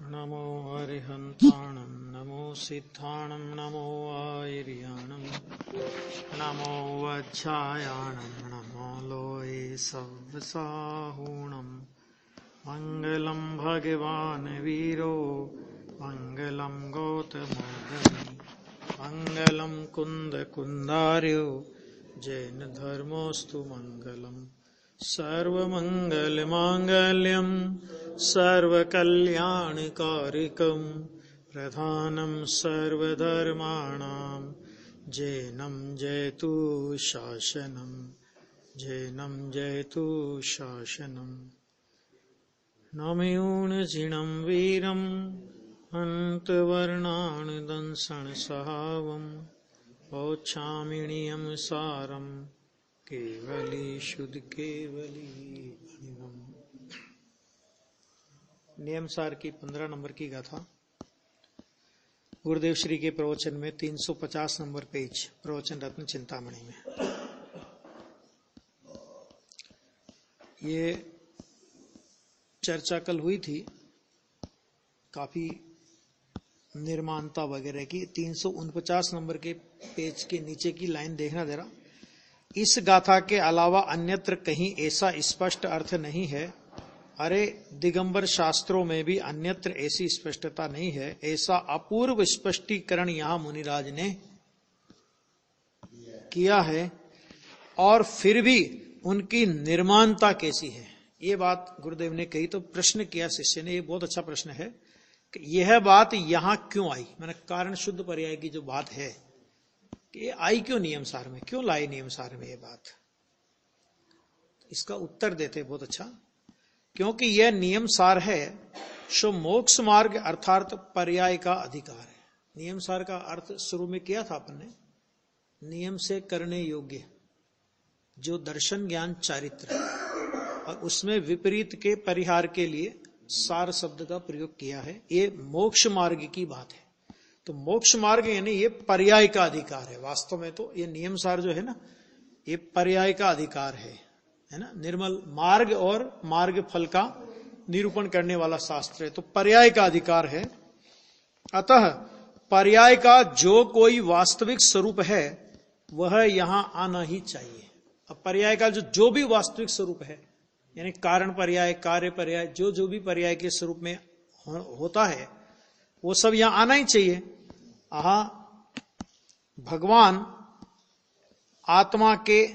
नमो हरिहन्ताणं नमो सिद्धाणं नमो आयर्याणं नमो वज्रायाणं नमो लोये सव्वसाहूणं मङ्गलं भगवान् वीरो मङ्गलं गौतमोदनी मङ्गलं कुन्दकुन्दार्यो जैन धर्मोऽस्तु मङ्गलम् सर्वमङ्गलमाङ्गल्यं सर्वकल्याणकारिकं प्रधानं सर्वधर्माणां जैनं जयतु शासनं जैनं जयतु शासनं नमयूणजिनं वीरं हन्तवर्णान् दंसनसहावम् औच्छामिणीयं सारम् केवली शुद्ध केवली। नियम सार की 15 नंबर की गाथा गुरुदेव श्री के प्रवचन में 350 नंबर पेज प्रवचन रत्न चिंतामणि में। ये चर्चा कल हुई थी काफी निर्माणता वगैरह की। 349 नंबर के पेज के नीचे की लाइन देखना जरा। इस गाथा के अलावा अन्यत्र कहीं ऐसा स्पष्ट अर्थ नहीं है। अरे दिगंबर शास्त्रों में भी अन्यत्र ऐसी स्पष्टता नहीं है। ऐसा अपूर्व स्पष्टीकरण यहाँ मुनिराज ने किया है और फिर भी उनकी निर्माणता कैसी है, ये बात गुरुदेव ने कही। तो प्रश्न किया शिष्य ने, ये बहुत अच्छा प्रश्न है कि यह बात यहाँ क्यों आई। मैंने कारण शुद्ध पर्याय की जो बात है कि ये आई क्यों नियम सार में, क्यों लाई नियम सार में ये बात। इसका उत्तर देते बहुत अच्छा, क्योंकि यह नियम सार है सो मोक्ष मार्ग अर्थात पर्याय का अधिकार है। नियम सार का अर्थ शुरू में किया था अपन ने, नियम से करने योग्य जो दर्शन ज्ञान चारित्र, और उसमें विपरीत के परिहार के लिए सार शब्द का प्रयोग किया है। ये मोक्ष मार्ग की बात है। तो मोक्ष मार्ग यानी ये पर्याय का अधिकार है। वास्तव में तो ये नियम सार जो है ना, ये पर्याय का अधिकार है ना। निर्मल मार्ग और मार्ग फल का निरूपण करने वाला शास्त्र है, तो पर्याय का अधिकार है। अतः पर्याय का जो कोई वास्तविक स्वरूप है वह यहां आना ही चाहिए। अब पर्याय का जो भी वास्तविक स्वरूप है, यानी कारण पर्याय, कार्य पर्याय, जो भी पर्याय के स्वरूप में होता है वो सब यहां आना ही चाहिए। भगवान आत्मा के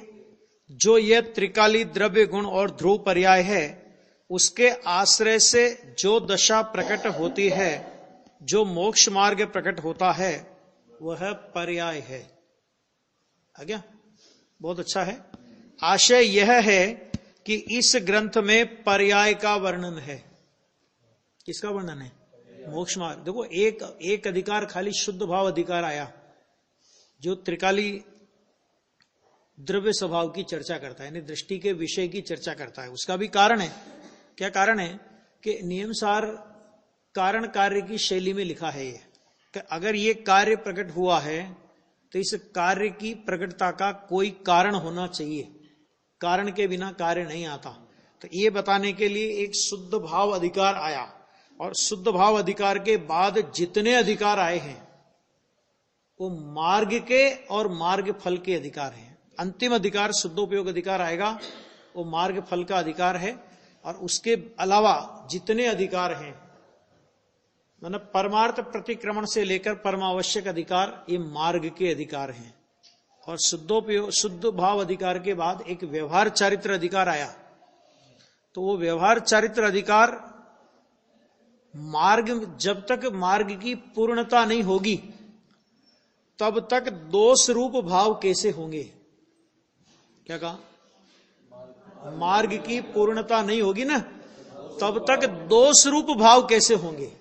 जो यह त्रिकाली द्रव्य गुण और ध्रुव पर्याय है, उसके आश्रय से जो दशा प्रकट होती है, जो मोक्ष मार्ग प्रकट होता है, वह पर्याय है। आज्ञा बहुत अच्छा है। आशय यह है कि इस ग्रंथ में पर्याय का वर्णन है। किसका वर्णन है? मोक्ष मार्ग। देखो एक अधिकार खाली शुद्ध भाव अधिकार आया जो त्रिकाली द्रव्य स्वभाव की चर्चा करता है, यानी दृष्टि के विषय की चर्चा करता है। उसका भी कारण है। क्या कारण है? कि नियम सार कारण कार्य की शैली में लिखा है ये कि अगर ये कार्य प्रकट हुआ है तो इस कार्य की प्रकटता का कोई कारण होना चाहिए। कारण के बिना कार्य नहीं आता। तो ये बताने के लिए एक शुद्ध भाव अधिकार आया, और शुद्ध भाव अधिकार के बाद जितने अधिकार आए हैं वो मार्ग के और मार्ग फल के अधिकार हैं। अंतिम अधिकार शुद्धोपयोग अधिकार आएगा, वो मार्ग फल का अधिकार है। और उसके अलावा जितने अधिकार हैं, मतलब परमार्थ प्रतिक्रमण से लेकर परमावश्यक अधिकार, ये मार्ग के अधिकार हैं। और शुद्ध भाव अधिकार के बाद एक व्यवहार चारित्र अधिकार आया। तो वो व्यवहार चारित्र अधिकार मार्ग, जब तक मार्ग की पूर्णता नहीं होगी तब तक दोष रूप भाव कैसे होंगे। क्या कहा? मार्ग की पूर्णता नहीं होगी ना, तब तक दोष रूप भाव कैसे होंगे।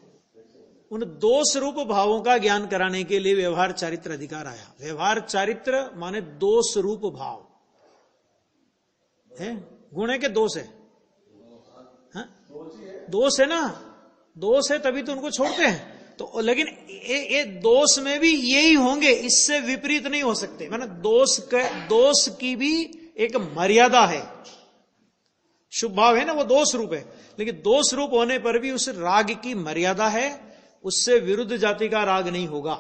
उन दोष रूप भावों का ज्ञान कराने के लिए व्यवहार चारित्र अधिकार आया। व्यवहार चारित्र माने दोष रूप भाव है। गुण है कि दोष है? दोष है ना, दोष है तभी तो उनको छोड़ते हैं। तो लेकिन ये दोष में भी यही होंगे, इससे विपरीत नहीं हो सकते। माने दोष की भी एक मर्यादा है। शुभ भाव है ना, वो दोष रूप है, लेकिन दोष रूप होने पर भी उस राग की मर्यादा है, उससे विरुद्ध जाति का राग नहीं होगा,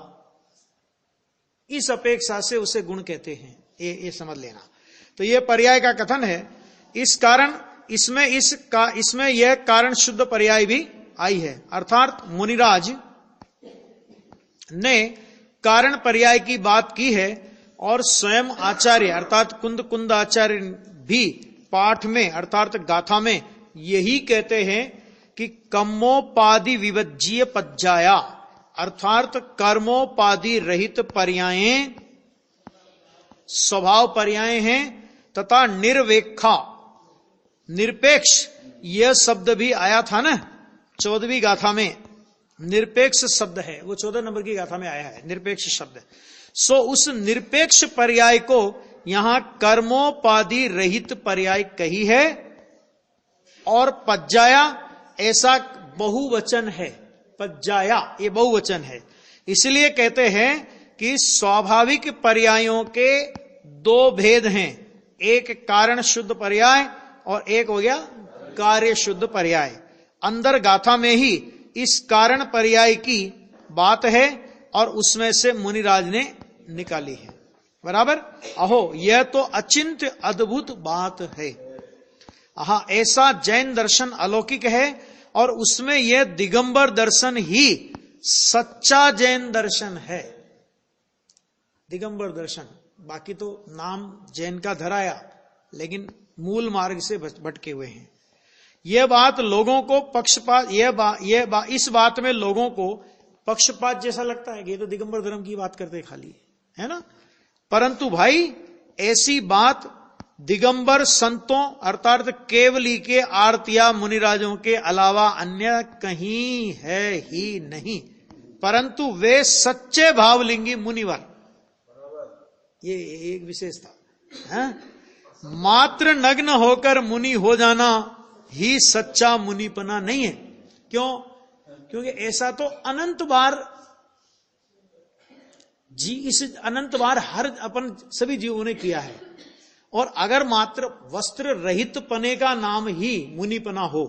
इस अपेक्षा से उसे गुण कहते हैं। ये समझ लेना। तो ये पर्याय का कथन है। इस कारण इसमें यह कारण शुद्ध पर्याय भी आई है, अर्थात मुनिराज ने कारण पर्याय की बात की है और स्वयं आचार्य अर्थात कुंद आचार्य भी पाठ में अर्थात गाथा में यही कहते हैं कि कर्मोपाधि विवज्जीय पज्जाया अर्थात कर्मोपाधि रहित पर्यायें स्वभाव पर्याय हैं तथा निर्वेक्षा निरपेक्ष यह शब्द भी आया था ना 14वीं गाथा में, निरपेक्ष शब्द है, वो 14 नंबर की गाथा में आया है निरपेक्ष शब्द। सो उस निरपेक्ष पर्याय को यहां कर्मोपाधि रहित पर्याय कही है और पज्जाया ऐसा बहुवचन है, पज्जाया ये बहुवचन है, इसलिए कहते हैं कि स्वाभाविक पर्यायों के दो भेद हैं, एक कारण शुद्ध पर्याय और एक हो गया कार्य शुद्ध पर्याय। अंदर गाथा में ही इस कारण पर्याय की बात है और उसमें से मुनिराज ने निकाली है, बराबर। अहो यह तो अचिंत्य अद्भुत बात है। ऐसा जैन दर्शन अलौकिक है और उसमें यह दिगंबर दर्शन ही सच्चा जैन दर्शन है। दिगंबर दर्शन, बाकी तो नाम जैन का धराया लेकिन मूल मार्ग से भटके हुए हैं। यह बात लोगों को पक्षपात, इस बात में लोगों को पक्षपात जैसा लगता है कि ये तो दिगंबर धर्म की बात करते खाली है ना, परंतु भाई ऐसी बात दिगंबर संतों अर्थात केवली के आरतिया मुनिराजों के अलावा अन्य कहीं है ही नहीं, परंतु वे सच्चे भावलिंगी मुनिवर, ये एक विशेषता है। मात्र नग्न होकर मुनि हो जाना ही सच्चा मुनिपना नहीं है। क्यों? क्योंकि ऐसा तो अनंत बार इस अनंत बार हर अपन सभी जीवों ने किया है। और अगर मात्र वस्त्र रहित पने का नाम ही मुनिपना हो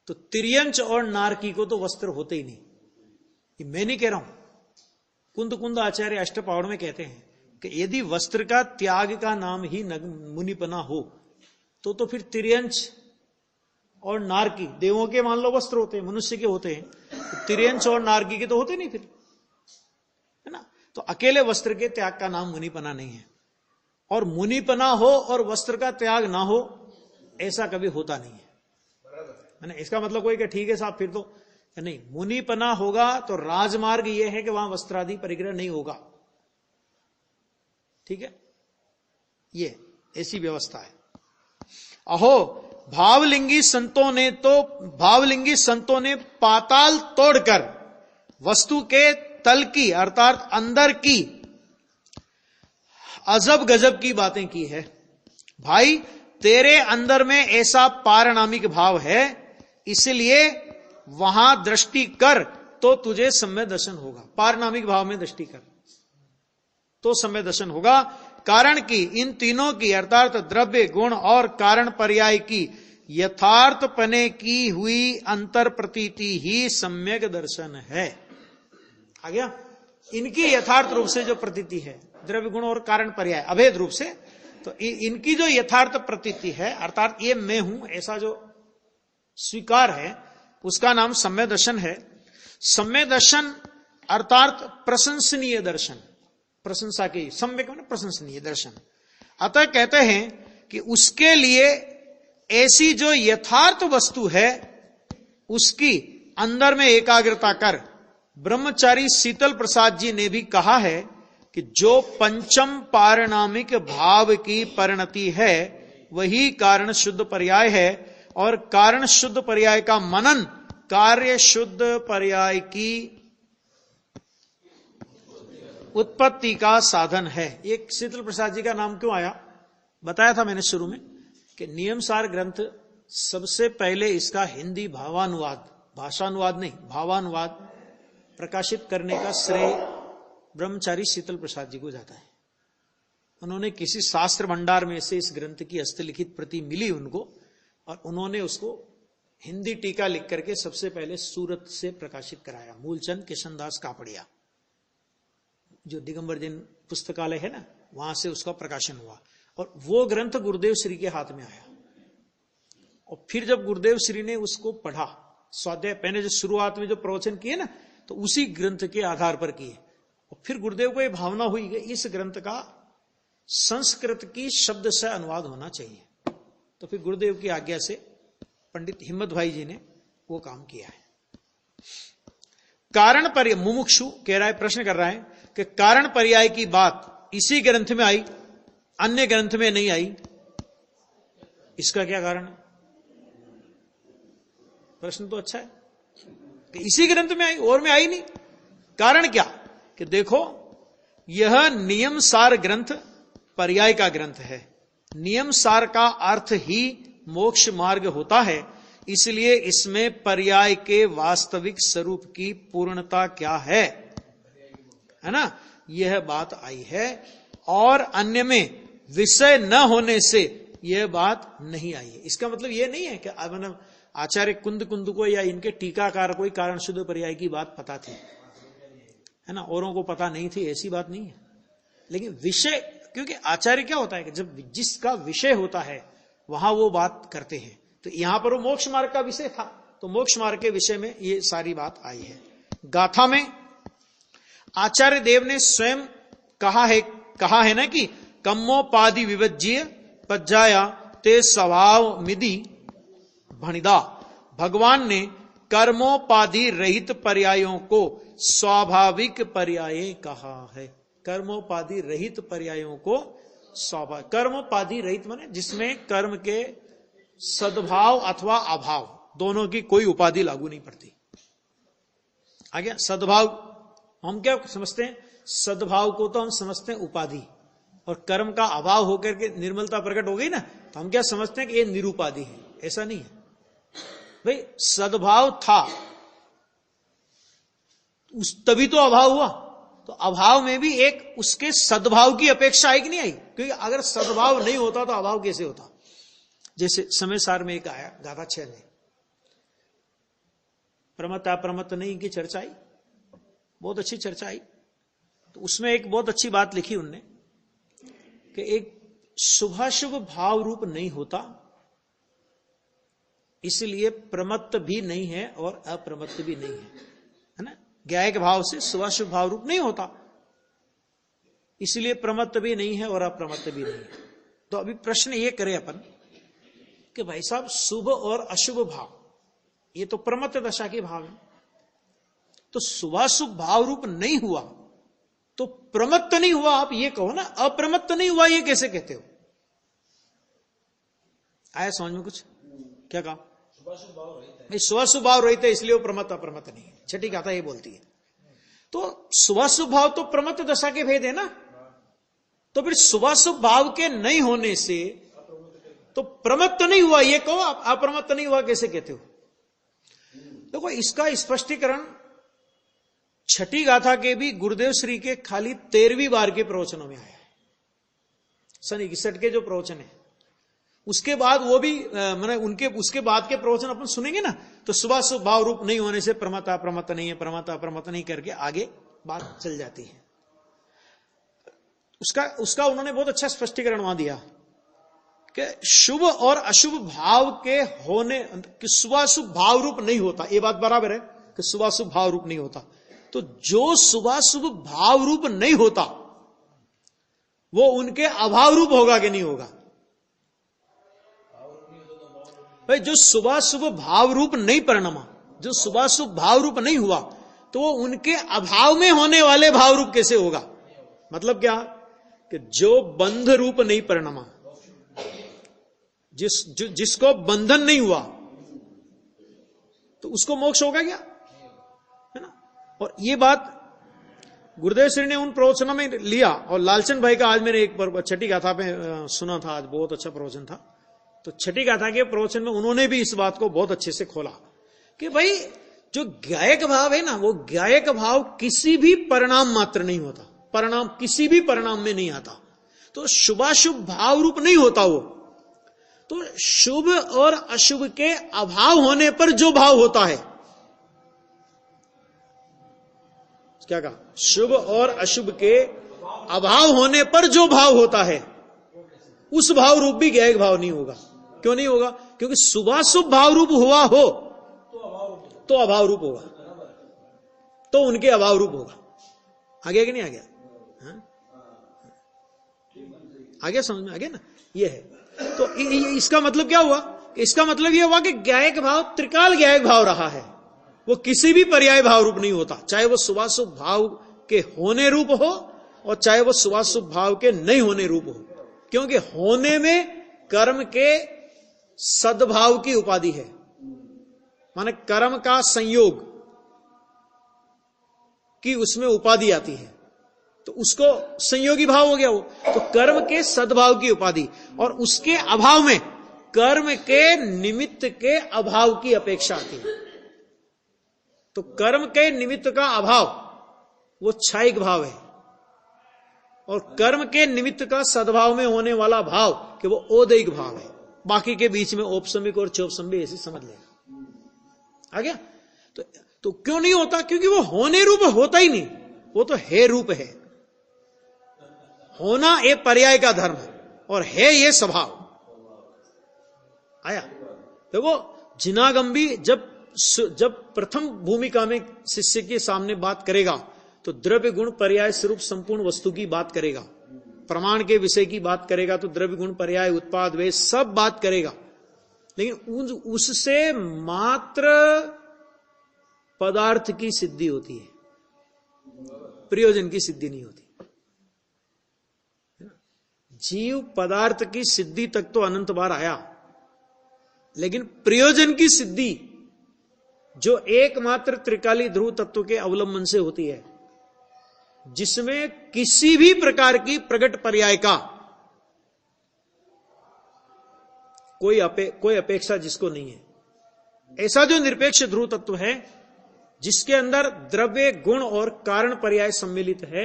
तो तिर्यंच और नारकी को तो वस्त्र होते ही नहीं। ये मैं नहीं कह रहा हूं, कुंद आचार्य अष्टपावड़ में कहते हैं कि यदि वस्त्र का त्याग का नाम ही मुनिपना हो तो फिर तिर्यंच और नारकी, देवों के मान लो वस्त्र होते हैं, मनुष्य के होते हैं, तो तिर्यंच और नारकी के तो होते नहीं फिर, है ना। तो अकेले वस्त्र के त्याग का नाम मुनिपना नहीं है। और मुनिपना हो और वस्त्र का त्याग ना हो ऐसा कभी होता नहीं है। इसका मतलब कोई कि ठीक है साहब फिर तो नहीं, मुनिपना होगा तो राजमार्ग यह है कि वहां वस्त्रादि परिग्रह नहीं होगा, ठीक है, ये ऐसी व्यवस्था है। अहो भावलिंगी संतों ने पाताल तोड़कर वस्तु के तल की अर्थात अंदर की अजब गजब की बातें की है। भाई तेरे अंदर में ऐसा पारनामिक भाव है, इसलिए वहां दृष्टि कर तो तुझे सम्यक दर्शन होगा। पारनामिक भाव में दृष्टि कर तो सम्यक दर्शन होगा। कारण की इन तीनों की अर्थात द्रव्य गुण और कारण पर्याय की यथार्थपने की हुई अंतर प्रतीति ही सम्यक दर्शन है। आ गया? इनकी यथार्थ रूप से जो प्रतीति है, द्रव्य गुण और कारण पर्याय अभेद रूप से, तो इनकी जो यथार्थ प्रतीति है अर्थात ये मैं हूं ऐसा जो स्वीकार है, उसका नाम सम्यक दर्शन है। सम्यक दर्शन अर्थात प्रशंसनीय दर्शन, प्रशंसा की सम्यक माने प्रशंसनीय दर्शन। अतः कहते हैं कि उसके लिए ऐसी जो यथार्थ वस्तु है उसकी अंदर में एकाग्रता कर। ब्रह्मचारी शीतल प्रसाद जी ने भी कहा है कि जो पंचम पारनामिक भाव की परिणति है वही कारण शुद्ध पर्याय है और कारण शुद्ध पर्याय का मनन कार्य शुद्ध पर्याय की उत्पत्ति का साधन है। एक शीतल प्रसाद जी का नाम क्यों आया बताया था मैंने शुरू में कि नियमसार ग्रंथ सबसे पहले इसका हिंदी भावानुवाद, भाषानुवाद नहीं, भावानुवाद प्रकाशित करने का श्रेय ब्रह्मचारी शीतल प्रसाद जी को जाता है। उन्होंने किसी शास्त्र भंडार में से इस ग्रंथ की हस्तलिखित प्रति मिली उनको, और उन्होंने उसको हिंदी टीका लिख करके सबसे पहले सूरत से प्रकाशित कराया, मूलचंद किशनदास कापड़िया, जो दिगंबर जैन पुस्तकालय है ना, वहां से उसका प्रकाशन हुआ। और वो ग्रंथ गुरुदेव श्री के हाथ में आया। और फिर जब गुरुदेव श्री ने उसको पढ़ा, स्वाध्याय पहले जो शुरुआत में जो प्रवचन किए ना, तो उसी ग्रंथ के आधार पर किए। और फिर गुरुदेव को यह भावना हुई कि इस ग्रंथ का संस्कृत की शब्द से अनुवाद होना चाहिए। तो फिर गुरुदेव की आज्ञा से पंडित हिम्मत भाई जी ने वो काम किया है। कारण पर्याय, मुमुक्षु कह रहा है, प्रश्न कर रहा है कि कारण पर्याय की बात इसी ग्रंथ में आई, अन्य ग्रंथ में नहीं आई, इसका क्या कारण है? प्रश्न तो अच्छा है कि इसी ग्रंथ में आई और में आई नहीं। कारण क्या कि देखो, यह नियम सार ग्रंथ पर्याय का ग्रंथ है। नियम सार का अर्थ ही मोक्ष मार्ग होता है, इसलिए इसमें पर्याय के वास्तविक स्वरूप की पूर्णता क्या है ना, यह बात आई है। और अन्य में विषय न होने से यह बात नहीं आई है। इसका मतलब यह नहीं है कि आचार्य कुंद को या इनके टीकाकार को कारण शुद्ध पर्याय की बात पता थी, है ना, औरों को पता नहीं थी, ऐसी बात नहीं है। लेकिन विषय, क्योंकि आचार्य क्या होता है कि जब जिसका विषय होता है वहां वो बात करते हैं। तो यहां पर वो मोक्ष मार्ग का विषय था, तो मोक्ष मार्ग के विषय में ये सारी बात आई है। गाथा में आचार्य देव ने स्वयं कहा है ना कि कम्मोपाधि विवज्य पज्जाया ते स्वभाव मिधि भणिदा। भगवान ने कर्मोपाधि रहित पर्यायों को स्वाभाविक पर्याय कहा है। कर्मोपाधि रहित पर्यायों को स्वाभाविक, कर्मोपाधि रहित माने जिसमें कर्म के सद्भाव अथवा अभाव दोनों की कोई उपाधि लागू नहीं पड़ती। आ गया सद्भाव, हम क्या समझते हैं? सद्भाव को तो हम समझते हैं उपाधि, और कर्म का अभाव होकर के निर्मलता प्रकट हो गई ना, तो हम क्या समझते हैं कि ये निरुपाधि है। ऐसा नहीं है भाई, सद्भाव था तभी तो अभाव हुआ, तो अभाव में भी एक उसके सद्भाव की अपेक्षा आई कि नहीं आई? क्योंकि अगर सद्भाव नहीं होता तो अभाव कैसे होता? जैसे समय सार में एक आया गाथा 6 में, प्रमत अप्रमत नहीं की चर्चा आई, बहुत अच्छी चर्चा आई। तो उसमें एक बहुत अच्छी बात लिखी उनने कि एक शुभाशुभ भाव रूप नहीं होता, इसलिए प्रमत्त भी नहीं है और अप्रमत्त भी नहीं है ना। ज्ञायक भाव से शुभाशुभ भाव रूप नहीं होता, इसलिए प्रमत्त भी नहीं है और अप्रमत्त भी नहीं है। तो अभी प्रश्न ये करें अपन कि भाई साहब, शुभ और अशुभ भाव ये तो प्रमत्त दशा के भाव है, तो शुभाशुभ भाव रूप नहीं हुआ तो प्रमत्त नहीं हुआ, आप ये कहो ना। अप्रमत्त नहीं हुआ ये कैसे कहते हो? आया समझ में कुछ? क्या कहा? शुभाशुभ भाव रहते इसलिए वो प्रमत्त अप्रमत्त नहीं है। छठी गाथा ये बोलती है। तो शुभाशुभ भाव तो प्रमत्त दशा के भेद है ना, तो फिर शुभाशुभ भाव के नहीं होने से तो प्रमत्त नहीं हुआ ये कहो, आप अप्रमत्त नहीं हुआ कैसे कहते हो? देखो, इसका स्पष्टीकरण छठी गाथा के भी गुरुदेव श्री के खाली 13वीं बार के प्रवचनों में आया है। सन 61 के जो प्रवचन है, उसके बाद वो भी मैंने उनके उसके बाद के प्रवचन अपन सुनेंगे ना, तो शुभाशुभ भाव रूप नहीं होने से प्रमत्त अप्रमत्त नहीं है, प्रमत्त अप्रमत्त नहीं करके आगे बात चल जाती है। उसका उन्होंने बहुत अच्छा स्पष्टीकरण वहां दिया कि शुभ और अशुभ भाव के होने कि शुभाशुभ भाव रूप नहीं होता, ये बात बराबर है कि शुभाशुभ भाव रूप नहीं होता। तो जो शुभाशुभ भाव रूप नहीं होता वो उनके अभाव रूप होगा कि नहीं होगा? भाई, जो शुभाशुभ भाव रूप नहीं परिणमा, जो शुभाशुभ भाव रूप नहीं हुआ, तो वो उनके अभाव में होने वाले भाव रूप कैसे होगा? मतलब क्या कि जो बंध रूप नहीं परिणमा, जिसको बंधन नहीं हुआ, तो उसको मोक्ष होगा क्या? है ना। और ये बात गुरुदेव श्री ने उन प्रवचनों में लिया। और लालचंद भाई का आज मैंने एक छठी गाथा पे सुना था, आज बहुत अच्छा प्रवचन था। तो छठी गाथा के प्रवचन में उन्होंने भी इस बात को बहुत अच्छे से खोला कि भाई, जो ज्ञायक भाव है ना, वो ज्ञायक भाव किसी भी परिणाम मात्र नहीं होता, परिणाम किसी भी परिणाम में नहीं आता। तो शुभाशुभ भाव रूप नहीं होता वो, तो शुभ और अशुभ के अभाव होने पर जो भाव होता है, क्या कहा, शुभ और अशुभ के अभाव होने पर जो भाव होता है उस भाव रूप भी ज्ञेय भाव नहीं होगा। क्यों नहीं होगा? क्योंकि शुभाशुभ भाव रूप हुआ हो तो अभाव रूप होगा, तो उनके अभाव रूप होगा। आ गया कि नहीं आ गया? आ गया, समझ में आ गया ना? ये है। तो इसका मतलब क्या हुआ? इसका मतलब यह हुआ कि ज्ञेयक भाव त्रिकाल ज्ञेयक भाव रहा है, वो किसी भी पर्याय भाव रूप नहीं होता, चाहे वो शुभाशुभ भाव के होने रूप हो और चाहे वो शुभाशुभ भाव के नहीं होने रूप हो। क्योंकि होने में कर्म के सद्भाव की उपाधि है, माने कर्म का संयोग की उसमें उपाधि आती है, तो उसको संयोगी भाव हो गया वो। तो कर्म के सद्भाव की उपाधि, और उसके अभाव में कर्म के निमित्त के अभाव की अपेक्षा आती है। तो कर्म के निमित्त का अभाव वो क्षयिक भाव है, और कर्म के निमित्त का सद्भाव में होने वाला भाव कि वो औदैहिक भाव है। बाकी के बीच में औपसमिक और चौपसमिक ऐसे समझ लेना। आ गया? तो क्यों नहीं होता? क्योंकि वो होने रूप होता ही नहीं, वो तो है रूप है। होना एक पर्याय का धर्म है और है ये स्वभाव। आया? देखो, जिनागंबी जब प्रथम भूमिका में शिष्य के सामने बात करेगा तो द्रव्य गुण पर्याय स्वरूप संपूर्ण वस्तु की बात करेगा, प्रमाण के विषय की बात करेगा, तो द्रव्य गुण पर्याय उत्पाद वे सब बात करेगा। लेकिन उससे मात्र पदार्थ की सिद्धि होती है, प्रयोजन की सिद्धि नहीं होती। जीव पदार्थ की सिद्धि तक तो अनंत बार आया, लेकिन प्रयोजन की सिद्धि जो एकमात्र त्रिकाली ध्रुव तत्व के अवलंबन से होती है, जिसमें किसी भी प्रकार की प्रगट पर्याय का कोई अपेक्षा जिसको नहीं है, ऐसा जो निरपेक्ष ध्रुव तत्व है जिसके अंदर द्रव्य गुण और कारण पर्याय सम्मिलित है,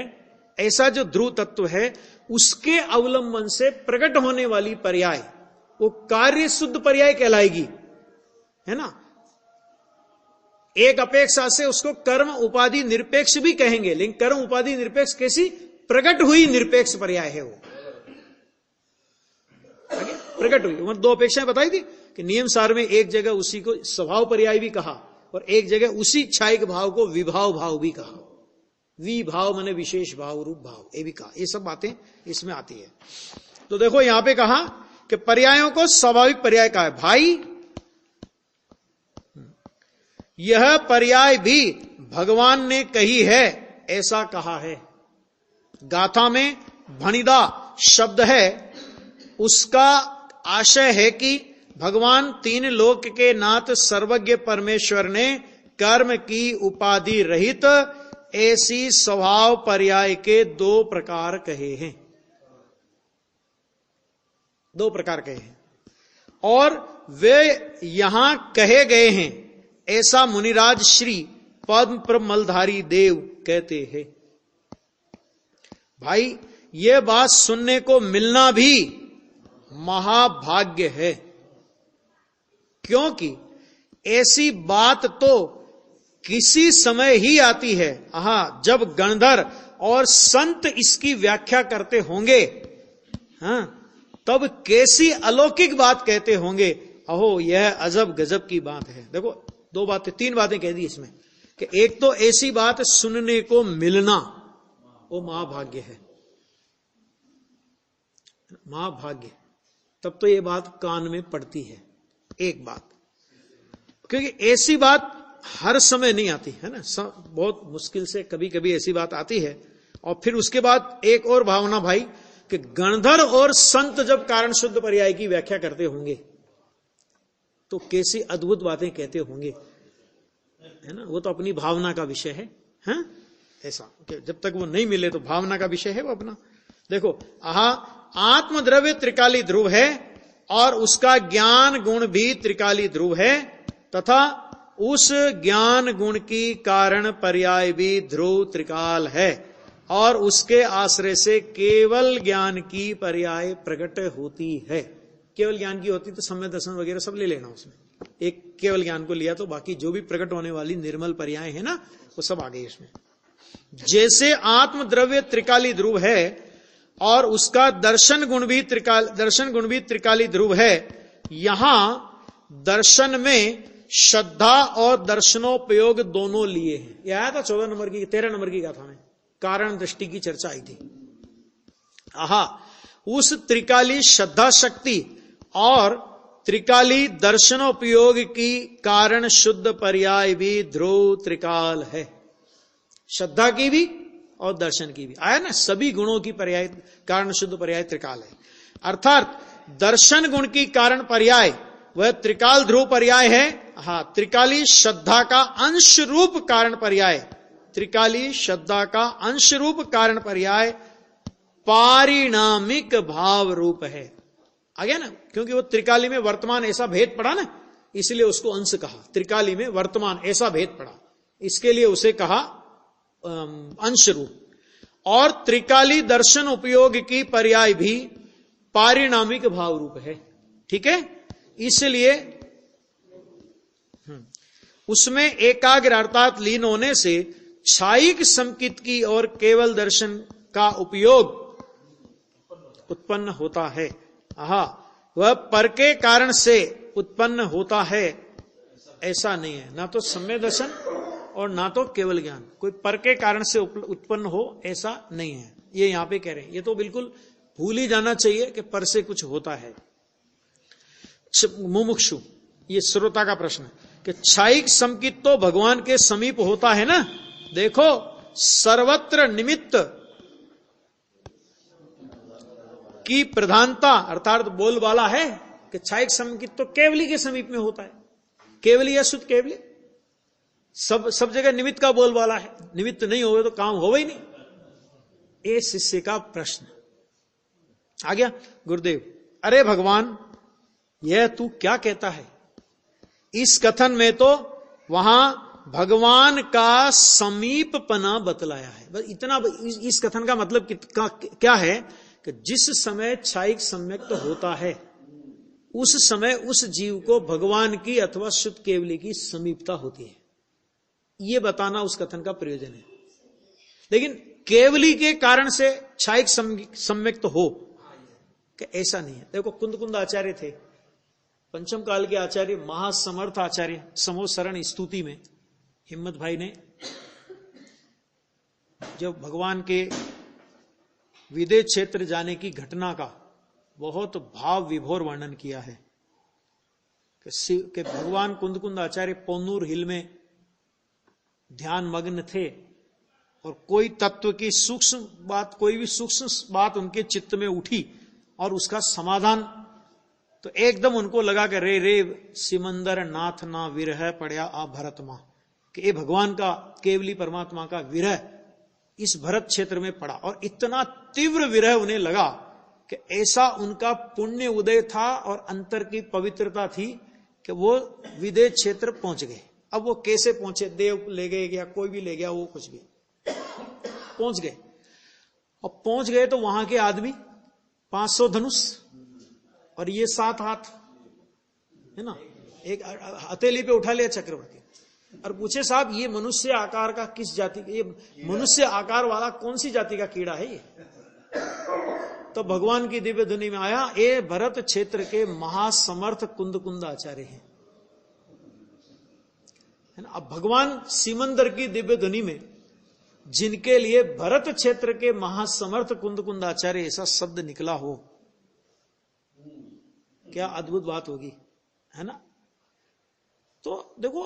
ऐसा जो ध्रुव तत्व है उसके अवलंबन से प्रकट होने वाली पर्याय वो कार्य शुद्ध पर्याय कहलाएगी, है ना। एक अपेक्षा से उसको कर्म उपाधि निरपेक्ष भी कहेंगे, लेकिन कर्म उपाधि निरपेक्ष कैसी? प्रकट हुई निरपेक्ष पर्याय है वो। प्रकट हुई। वो दो अपेक्षाएं बताई थी कि नियम सार में एक जगह उसी को स्वभाव पर्याय भी कहा और एक जगह उसी क्षयिक भाव को विभाव भाव भी कहा। विभाव माने विशेष भाव, रूप भाव, ये भी कहा। ये सब बातें इसमें आती है। तो देखो यहां पे कहा कि पर्यायों को स्वाभाविक पर्याय कहा है। भाई यह पर्याय भी भगवान ने कही है, ऐसा कहा है। गाथा में भणिदा शब्द है, उसका आशय है कि भगवान तीन लोक के नाथ सर्वज्ञ परमेश्वर ने कर्म की उपाधि रहित ऐसी स्वभाव पर्याय के दो प्रकार कहे हैं। दो प्रकार कहे हैं और वे यहां कहे गए हैं, ऐसा मुनिराज श्री पद्म प्रमलधारी देव कहते हैं। भाई ये बात सुनने को मिलना भी महाभाग्य है, क्योंकि ऐसी बात तो किसी समय ही आती है, जब गणधर और संत इसकी व्याख्या करते होंगे, तब कैसी अलौकिक बात कहते होंगे। अहो यह अजब गजब की बात है। देखो दो बातें, तीन बातें कह दी इसमें कि एक तो ऐसी बात सुनने को मिलना वो महाभाग्य है, महाभाग्य। तब तो ये बात कान में पड़ती है, एक बात, क्योंकि ऐसी बात हर समय नहीं आती है ना, बहुत मुश्किल से कभी कभी ऐसी बात आती है। और फिर उसके बाद एक और भावना भाई कि गणधर और संत जब कारण शुद्ध पर्याय की व्याख्या करते होंगे तो कैसी अद्भुत बातें कहते होंगे, है ना। वो तो अपनी भावना का विषय है, हैं? ऐसा कि जब तक वो नहीं मिले तो भावना का विषय है वो अपना। देखो आत्मद्रव्य त्रिकाली ध्रुव है और उसका ज्ञान गुण भी त्रिकाली ध्रुव है, तथा उस ज्ञान गुण की कारण पर्याय भी ध्रुव त्रिकाल है, और उसके आश्रय से केवल ज्ञान की पर्याय प्रकट होती है। केवल ज्ञान की होती तो सम्यक दर्शन वगैरह सब ले लेना उसमें। एक केवल ज्ञान को लिया तो बाकी जो भी प्रकट होने वाली निर्मल पर्याय है ना वो सब आ गई इसमें। जैसे आत्म द्रव्य त्रिकाली ध्रुव है और उसका दर्शन गुण भी त्रिकाली ध्रुव है, यहां दर्शन में श्रद्धा और दर्शनोपयोग दोनों लिए हैं। यह आया था 13 नंबर की गाथा में, कारण दृष्टि की चर्चा आई थी। आहा, उस त्रिकाली श्रद्धा शक्ति और त्रिकाली दर्शनोपयोग की कारण शुद्ध पर्याय भी ध्रुव त्रिकाल है। श्रद्धा की भी और दर्शन की भी आया ना, सभी गुणों की पर्याय कारण शुद्ध पर्याय त्रिकाल है। अर्थात दर्शन गुण की कारण पर्याय वह त्रिकाल ध्रुव पर्याय है। हाँ, त्रिकाली श्रद्धा का अंश रूप कारण पर्याय, त्रिकाली श्रद्धा का अंश रूप कारण पर्याय पारिणामिक भाव रूप है। आ गया ना, क्योंकि वो त्रिकाली में वर्तमान ऐसा भेद पड़ा ना, इसलिए उसको अंश कहा। त्रिकाली में वर्तमान ऐसा भेद पड़ा, इसके लिए उसे कहा अंश रूप। और त्रिकाली दर्शन उपयोग की पर्याय भी पारिणामिक भाव रूप है। ठीक है, इसलिए उसमें एकाग्र अर्थात लीन होने से छायिक संकित की और केवल दर्शन का उपयोग उत्पन्न होता है। आहा, वह पर के कारण से उत्पन्न होता है ऐसा नहीं है। ना तो सम्यक दर्शन और ना तो केवल ज्ञान कोई पर के कारण से उत्पन्न हो ऐसा नहीं है। ये यहां पे कह रहे हैं, ये तो बिल्कुल भूल ही जाना चाहिए कि पर से कुछ होता है। मुमुक्षु, ये श्रोता का प्रश्न कि छायिक संकित तो भगवान के समीप होता है ना। देखो, सर्वत्र निमित्त की प्रधानता अर्थात बोलबाला है कि छायिक संकित तो केवली के समीप में होता है। केवली या शुद्ध केवली सब जगह निमित्त का बोलबाला है। निमित्त नहीं होवे तो काम होवे ही नहीं। ये शिष्य का प्रश्न आ गया। गुरुदेव, अरे भगवान, यह तू क्या कहता है? इस कथन में तो वहां भगवान का समीपपना बतलाया है। बस इतना। इस कथन का मतलब क्या है कि जिस समय छायिक सम्यक तो होता है उस समय उस जीव को भगवान की अथवा शुद्ध केवली की समीपता होती है। यह बताना उस कथन का प्रयोजन है। लेकिन केवली के कारण से छायिक सम्यक तो हो कि ऐसा नहीं है। देखो, कुंद आचार्य थे, पंचम काल के आचार्य, महासमर्थ आचार्य। समोसरण स्तुति में हिम्मत भाई ने जब भगवान के विदेह क्षेत्र जाने की घटना का बहुत भाव विभोर वर्णन किया है कि भगवान कुंद आचार्य पोन्नूर हिल में ध्यान मग्न थे और कोई तत्व की सूक्ष्म बात, कोई भी सूक्ष्म बात उनके चित्त में उठी और उसका समाधान तो एकदम उनको लगा कि रे सिमंदर नाथ ना विरह पड़या आ भरत मां, कि ये भगवान का केवली परमात्मा का विरह इस भरत क्षेत्र में पड़ा। और इतना तीव्र विरह उन्हें लगा कि ऐसा उनका पुण्य उदय था और अंतर की पवित्रता थी कि वो विदेह क्षेत्र पहुंच गए। अब वो कैसे पहुंचे, देव ले गए या कोई भी ले गया, वो कुछ भी पहुंच गए। अब पहुंच गए तो वहां के आदमी 500 धनुष और ये 7 हाथ है ना, एक हथेली पे उठा लिया चक्रवर्ती और पूछे, साहब ये मनुष्य आकार का किस जाति, ये मनुष्य आकार वाला कौन सी जाति का कीड़ा है ये? तो भगवान की दिव्य ध्वनि में आया, ये भरत क्षेत्र के महासमर्थ कुंद आचार्य हैं, है ना। अब भगवान सिमंदर की दिव्य ध्वनि में जिनके लिए भरत क्षेत्र के महासमर्थ कुंद आचार्य ऐसा शब्द निकला हो, क्या अद्भुत बात होगी, है ना। तो देखो,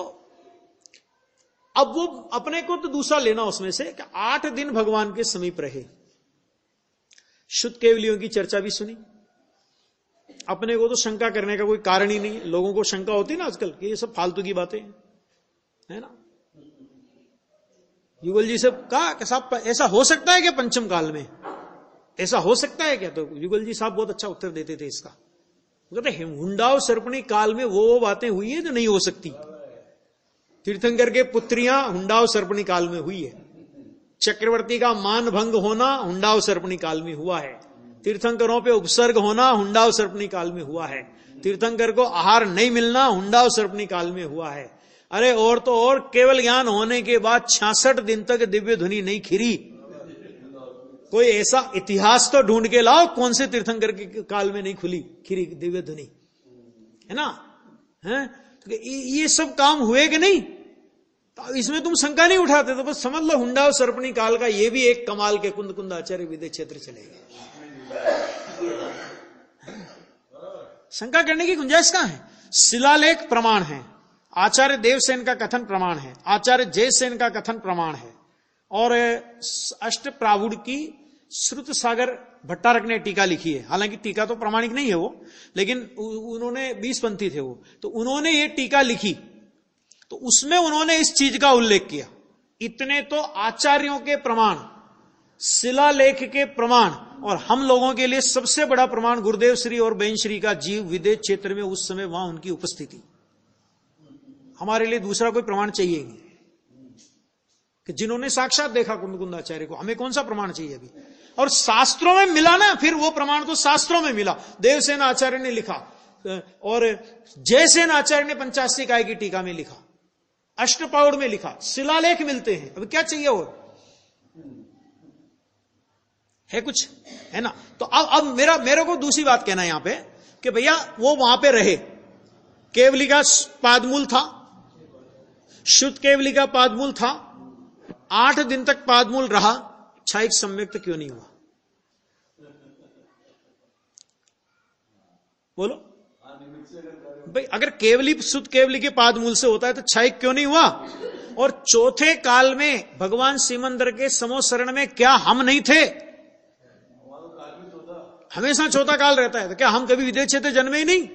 अब वो अपने को तो दूसरा लेना उसमें से कि 8 दिन भगवान के समीप रहे, शुद्ध केवलियों की चर्चा भी सुनी। अपने को तो शंका करने का कोई कारण ही नहीं। लोगों को शंका होती ना आजकल कि ये सब फालतू की बातें है ना। युगल जी से कहा कि साहब ऐसा हो सकता है क्या पंचम काल में, ऐसा हो सकता है क्या? तो युगल जी साहब बहुत अच्छा उत्तर देते थे इसका। कहते हुंडाव सर्पणी काल में वो बातें हुई है जो नहीं हो सकती। तीर्थंकर के पुत्रियां हुंडाव सर्पणी काल में हुई है। चक्रवर्ती का मान भंग होना हुंडाव सर्पणी काल में हुआ है। तीर्थंकरों पे उपसर्ग होना हुंडाव सर्पणी काल में हुआ है। तीर्थंकर को आहार नहीं मिलना हुंडाव सर्पणी काल में हुआ है। अरे और तो और केवल ज्ञान होने के बाद 66 दिन तक दिव्य ध्वनि नहीं खिरी। कोई ऐसा इतिहास तो ढूंढ के लाओ कौन से तीर्थंकर के काल में नहीं खिरी दिव्य ध्वनि, है ना? है तो ये सब काम हुए कि नहीं? तो इसमें तुम शंका नहीं उठाते तो बस समझ लो हुंडाव सर्पणी काल का ये भी एक कमाल के कुंद कुंद आचार्य विदय क्षेत्र चले गए। शंका करने की गुंजाइश कहां है? शिलालेख प्रमाण है, आचार्य देवसेन का कथन प्रमाण है, आचार्य जयसेन का कथन प्रमाण है, और अष्ट प्रावुड़ की श्रुत सागर भट्टारक ने टीका लिखी है। हालांकि टीका तो प्रामाणिक नहीं है वो, लेकिन उन्होंने 20 पंथी थे वो, तो उन्होंने ये टीका लिखी तो उसमें उन्होंने इस चीज का उल्लेख किया। इतने तो आचार्यों के प्रमाण, शिलालेख के प्रमाण, और हम लोगों के लिए सबसे बड़ा प्रमाण गुरुदेव श्री और बहन श्री का जीव विदेश क्षेत्र में उस समय वहां उनकी उपस्थिति। हमारे लिए दूसरा कोई प्रमाण चाहिए नहीं कि जिन्होंने साक्षात देखा कुंदकुंदाचार्य को, हमें कौन सा प्रमाण चाहिए अभी? और शास्त्रों में मिला ना, फिर वो प्रमाण तो शास्त्रों में मिला। देवसेन आचार्य ने लिखा और जयसेन आचार्य ने 85 काय की टीका में लिखा, अष्टपाउड़ में लिखा, शिलालेख मिलते हैं। अब क्या चाहिए और है कुछ, है ना? तो अब मेरे को दूसरी बात कहना है यहां पे कि भैया वो वहां पे रहे, केवली का पादमूल था, शुद्ध केवली का पादमूल था, 8 दिन तक पादमूल रहा, क्षायिक सम्यक्त क्यों नहीं हुआ? बोलो भाई, अगर केवली शुद्ध केवली के पादमूल से होता है तो क्षायिक क्यों नहीं हुआ? और चौथे काल में भगवान सिमंदर के समोशरण में क्या हम नहीं थे? हमेशा चौथा काल रहता है, तो क्या हम कभी विदेश क्षेत्र जन्मे ही नहीं?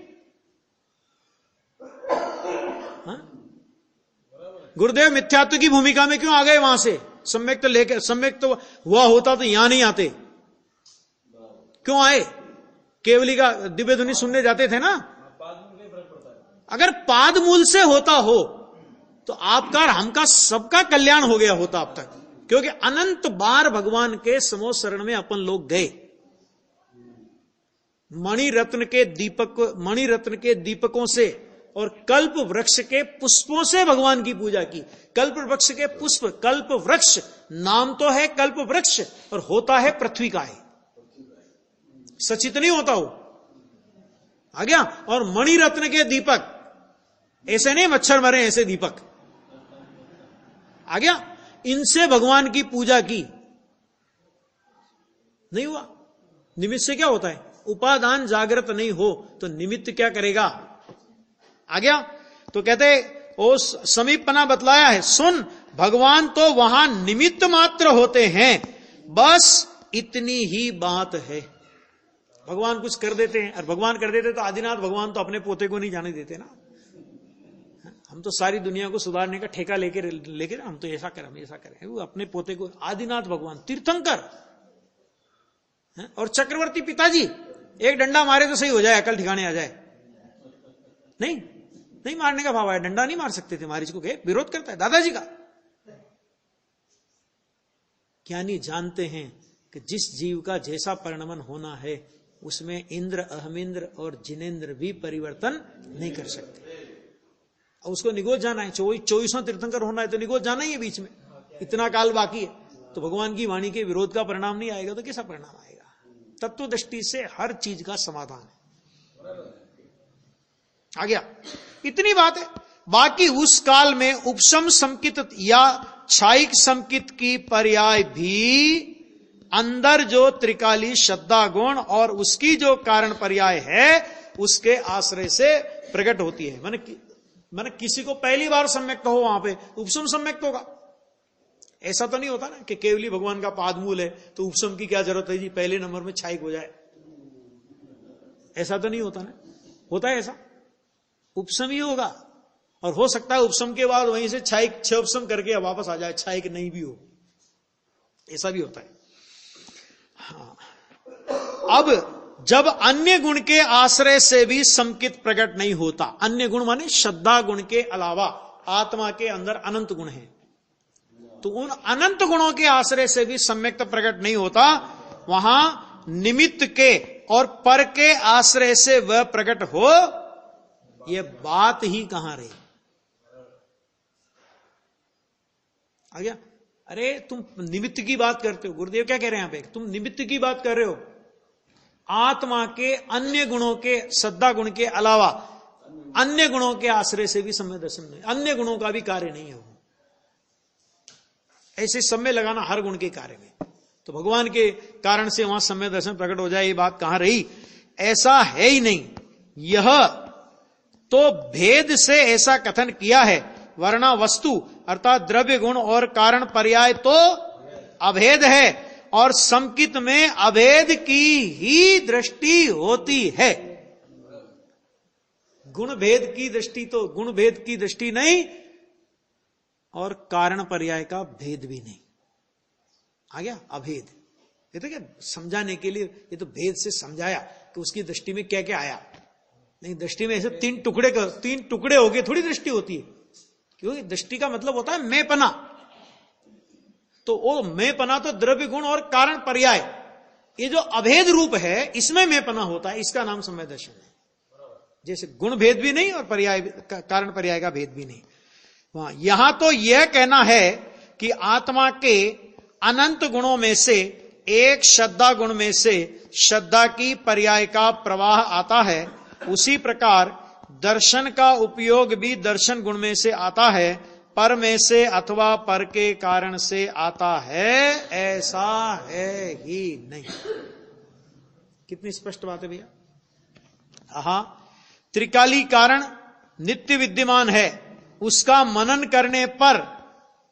गुरुदेव मिथ्यात्व की भूमिका में क्यों आ गए वहां से? सम्यक्त लेकर, सम्यक्त हुआ होता तो यहां नहीं आते, क्यों आए? केवली का दिव्य ध्वनि सुनने जाते थे ना। अगर पादमूल से होता हो तो आपका और हमका सबका कल्याण हो गया होता अब तक, क्योंकि अनंत बार भगवान के समोशरण में अपन लोग गए। मणिरत्न के दीपकों से और कल्प वृक्ष के पुष्पों से भगवान की पूजा की। कल्प वृक्ष के पुष्प, कल्प वृक्ष नाम तो है कल्प वृक्ष और होता है पृथ्वी का है, सचित नहीं होता हो, आ गया। और मणिरत्न के दीपक, ऐसे नहीं मच्छर मरे ऐसे दीपक, आ गया। इनसे भगवान की पूजा की, नहीं हुआ। निमित्त से क्या होता है? उपादान जागृत नहीं हो तो निमित्त क्या करेगा? आ गया। तो कहते ओ समीपना बतलाया है, सुन भगवान तो वहां निमित्त मात्र होते हैं, बस इतनी ही बात है। भगवान कुछ कर देते हैं, और भगवान कर देते तो आदिनाथ भगवान तो अपने पोते को नहीं जाने देते ना। हम तो सारी दुनिया को सुधारने का ठेका लेके हम तो ऐसा करें, हम ऐसा करें, वो अपने पोते को। आदिनाथ भगवान तीर्थंकर और चक्रवर्ती पिताजी, एक डंडा मारे तो सही हो जाए, अकल ठिकाने आ जाए। नहीं मारने का भाव है, डंडा नहीं मार सकते थे महाराज को, विरोध करता है दादाजी का। ज्ञानी जानते हैं कि जिस जीव का जैसा परिणमन होना है उसमें इंद्र, अहमिंद्र और जिनेन्द्र भी परिवर्तन नहीं कर सकते। और उसको निगोज जाना है, 24वां तीर्थंकर होना है तो निगोज जाना ही है। बीच में इतना काल बाकी है, तो भगवान की वाणी के विरोध का परिणाम नहीं आएगा तो कैसा परिणाम आएगा? तत्व दृष्टि से हर चीज का समाधान है। आ गया, इतनी बात है। बाकी उस काल में उपशम संकित या क्षायिक संकित की पर्याय भी अंदर जो त्रिकाली श्रद्धा गुण और उसकी जो कारण पर्याय है उसके आश्रय से प्रकट होती है। मैंने किसी को पहली बार सम्यक्त हो वहां पे उपशम सम्यक्त होगा। ऐसा तो नहीं होता ना कि केवली भगवान का पादमूल है तो उपशम की क्या जरूरत है जी, पहले नंबर में क्षायिक हो जाए। ऐसा तो नहीं होता ना, होता है ऐसा? उपशम ही होगा, और हो सकता है उपशम के बाद वहीं से क्षायिक 6 उपशम करके वापस आ जाए, क्षायिक नहीं भी हो, ऐसा भी होता है। हाँ। अब जब अन्य गुण के आश्रय से भी संकित प्रकट नहीं होता, अन्य गुण माने श्रद्धा गुण के अलावा आत्मा के अंदर अनंत गुण हैं, तो उन अनंत गुणों के आश्रय से भी सम्यक्त प्रकट नहीं होता, वहां निमित्त के और पर के आश्रय से वह प्रकट हो, यह बात ही कहां रही। आ गया? अरे तुम निमित्त की बात करते हो, गुरुदेव क्या कह रहे हैं यहां पे, तुम निमित्त की बात कर रहे हो। आत्मा के अन्य गुणों के, श्रद्धा गुण के अलावा अन्य गुणों के आश्रय से भी सम्यक दर्शन नहीं, अन्य गुणों का भी कार्य नहीं है वो। ऐसे सम्य लगाना हर गुण के कार्य में, तो भगवान के कारण से वहां सम्यक दर्शन प्रकट हो जाए, ये बात कहां रही। ऐसा है ही नहीं। यह तो भेद से ऐसा कथन किया है, वरना वस्तु अर्थात द्रव्य गुण और कारण पर्याय तो अभेद है, और संकित में अभेद की ही दृष्टि होती है। गुण भेद की दृष्टि तो गुण भेद की दृष्टि नहीं, और कारण पर्याय का भेद भी नहीं। आ गया? अभेद। ये तो क्या समझाने के लिए, ये तो भेद से समझाया कि उसकी दृष्टि में क्या क्या आया। नहीं, दृष्टि में ऐसे तीन टुकड़े हो गए थोड़ी दृष्टि होती है, क्योंकि दृष्टि का मतलब होता है मैंपना। तो वो मैंपना तो द्रव्य गुण और कारण पर्याय, ये जो अभेद रूप है इसमें मैंपना होता है, इसका नाम सम्यक दर्शन है। जैसे गुण भेद भी नहीं और पर्याय कारण पर्याय का भेद भी नहीं। वहां यहां तो यह कहना है कि आत्मा के अनंत गुणों में से एक श्रद्धा गुण में से श्रद्धा की पर्याय का प्रवाह आता है, उसी प्रकार दर्शन का उपयोग भी दर्शन गुण में से आता है, पर में से अथवा पर के कारण से आता है, ऐसा है ही नहीं। कितनी स्पष्ट बात है भैया। हाँ, त्रिकाली कारण नित्य विद्यमान है, उसका मनन करने पर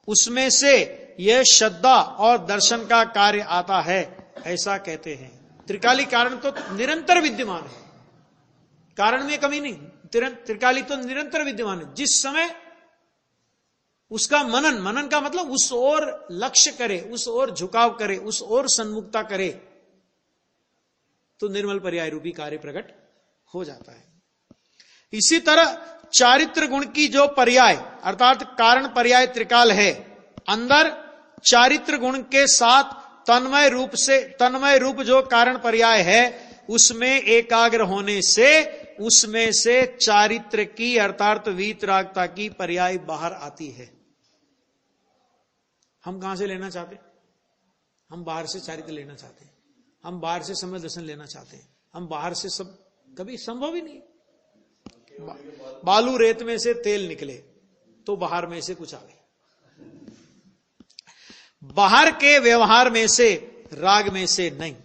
उसमें से यह श्रद्धा और दर्शन का कार्य आता है, ऐसा कहते हैं। त्रिकाली कारण तो निरंतर विद्यमान है, कारण में कमी नहीं। त्रिकाली तो निरंतर विद्यमान है। जिस समय उसका मनन का मतलब उस ओर लक्ष्य करे, उस ओर झुकाव करे, उस ओर सन्मुखता करे, तो निर्मल पर्याय रूपी कार्य प्रकट हो जाता है। इसी तरह चारित्र गुण की जो पर्याय अर्थात कारण पर्याय त्रिकाल है, अंदर चारित्र गुण के साथ तन्मय रूप जो कारण पर्याय है, उसमें एकाग्र होने से उसमें से चारित्र की अर्थात वीतरागता की पर्याय बाहर आती है। हम कहां से लेना चाहते हैं? हम बाहर से चारित्र लेना चाहते हैं, हम बाहर से सम्यक दर्शन लेना चाहते हैं। हम बाहर से सब कभी संभव ही नहीं। बालू रेत में से तेल निकले तो बाहर में से कुछ आवे, बाहर के व्यवहार में से राग में से नहीं।